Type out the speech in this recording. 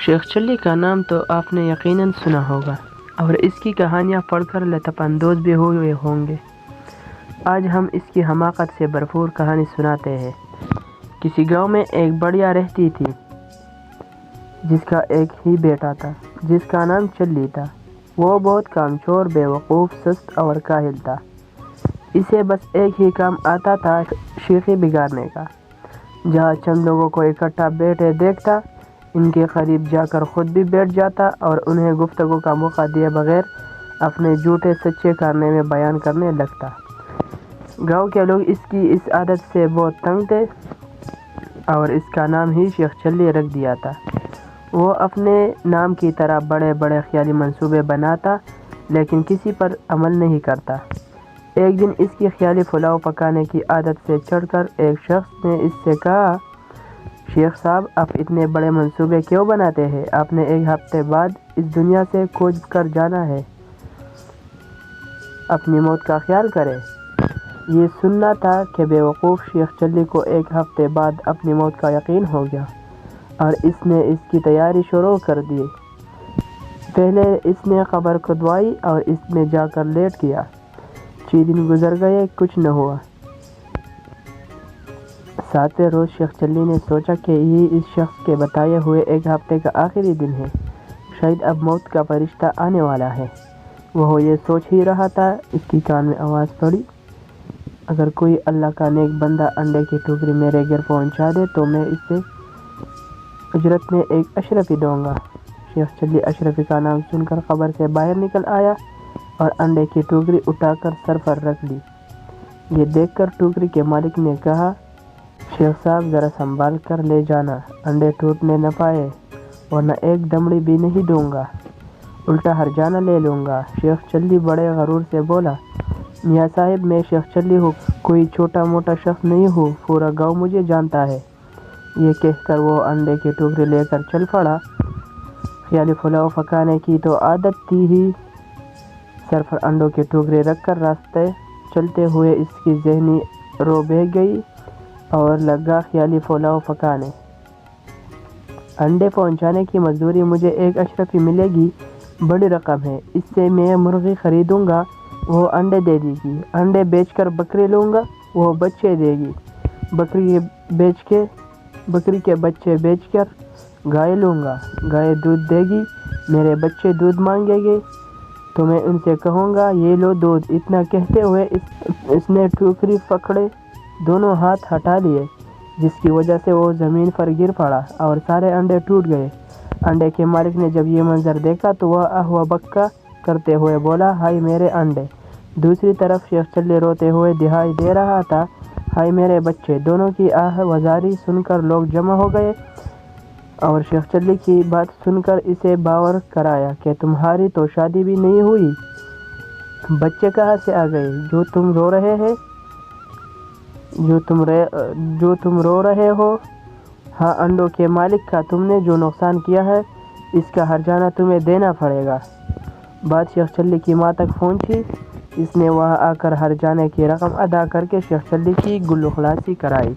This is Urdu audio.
شیخ چلی کا نام تو آپ نے یقیناً سنا ہوگا اور اس کی کہانیاں پڑھ کر لطف اندوز بھی ہوئے ہوں گے۔ آج ہم اس کی حماقت سے بھرپور کہانی سناتے ہیں۔ کسی گاؤں میں ایک بڑیا رہتی تھی جس کا ایک ہی بیٹا تھا جس کا نام چلی تھا۔ وہ بہت کامچور، بے وقوف، سست اور کاہل تھا۔ اسے بس ایک ہی کام آتا تھا، شیخی بگاڑنے کا۔ جہاں چند لوگوں کو اکٹھا بیٹھے دیکھتا، ان کے قریب جا کر خود بھی بیٹھ جاتا اور انہیں گفتگو کا موقع دیے بغیر اپنے جھوٹے سچے کارنامے بیان کرنے لگتا۔ گاؤں کے لوگ اس کی اس عادت سے بہت تنگ تھے اور اس کا نام ہی شیخ چلی رکھ دیا تھا۔ وہ اپنے نام کی طرح بڑے بڑے خیالی منصوبے بناتا لیکن کسی پر عمل نہیں کرتا۔ ایک دن اس کی خیالی پلاؤ پکانے کی عادت سے چڑھ کر ایک شخص نے اس سے کہا، شیخ صاحب، آپ اتنے بڑے منصوبے کیوں بناتے ہیں؟ آپ نے ایک ہفتے بعد اس دنیا سے کوچ کر جانا ہے، اپنی موت کا خیال کریں۔ یہ سننا تھا کہ بے وقوف شیخ چلی کو ایک ہفتے بعد اپنی موت کا یقین ہو گیا اور اس نے اس کی تیاری شروع کر دی۔ پہلے اس نے قبر کھدوائی اور اس میں جا کر لیٹ گیا۔ 6 دن گزر گئے، کچھ نہ ہوا۔ 7ویں روز شیخ چلی نے سوچا کہ یہ اس شخص کے بتائے ہوئے ایک ہفتے کا آخری دن ہے، شاید اب موت کا فرشتہ آنے والا ہے۔ وہ یہ سوچ ہی رہا تھا، اس کی کان میں آواز پڑی، اگر کوئی اللہ کا نیک بندہ انڈے کی ٹوکری میرے گھر پہنچا دے تو میں اسے اجرت میں ایک اشرفی دوں گا۔ شیخ چلی اشرفی کا نام سن کر قبر سے باہر نکل آیا اور انڈے کی ٹوکری اٹھا کر سر پر رکھ لی۔ یہ دیکھ کر ٹوکری کے مالک نے کہا، شیخ صاحب ذرا سنبھال کر لے جانا، انڈے ٹوٹنے نہ پائے ورنہ ایک دمڑی بھی نہیں دوں گا، الٹا ہرجانہ لے لوں گا۔ شیخ چلی بڑے غرور سے بولا، میاں صاحب میں شیخ چلی ہوں، کوئی چھوٹا موٹا شخص نہیں ہوں، پورا گاؤں مجھے جانتا ہے۔ یہ کہہ کر وہ انڈے کی ٹوکری لے کر چل پڑا۔ خیالی پلاؤ پکانے کی تو عادت تھی ہی، سر پر انڈوں کی ٹوکری رکھ کر راستے چلتے ہوئے اس کی ذہنی رو بہہ گئی اور لگا خیالی پلاؤ پکانے۔ انڈے پہنچانے کی مزدوری مجھے ایک اشرفی ملے گی، بڑی رقم ہے، اس سے میں مرغی خریدوں گا، وہ انڈے دے دے گی، انڈے بیچ کر بکری لوں گا، وہ بچے دے گی، بکری کے بچے بیچ کر گائے لوں گا، گائے دودھ دے گی، میرے بچے دودھ مانگیں گے تو میں ان سے کہوں گا یہ لو دودھ۔ اتنا کہتے ہوئے اس نے ٹوکری پکڑے دونوں ہاتھ ہٹا لیے، جس کی وجہ سے وہ زمین پر گر پڑا اور سارے انڈے ٹوٹ گئے۔ انڈے کے مالک نے جب یہ منظر دیکھا تو وہ آہ و بکا کرتے ہوئے بولا، ہائے میرے انڈے۔ دوسری طرف شیخ چلی روتے ہوئے دہائی دے رہا تھا، ہائے میرے بچے۔ دونوں کی آہ وزاری سن کر لوگ جمع ہو گئے اور شیخ چلی کی بات سن کر اسے باور کرایا کہ تمہاری تو شادی بھی نہیں ہوئی، بچے کہاں سے آ گئے؟ جو تم رو رہے ہو، ہاں انڈوں کے مالک کا تم نے جو نقصان کیا ہے اس کا ہرجانہ تمہیں دینا پڑے گا۔ بات شیخ چلی کی ماں تک پہنچی، اس نے وہاں آ کر ہرجانے کی رقم ادا کر کے شیخ چلی کی گلو خلاصی کرائی۔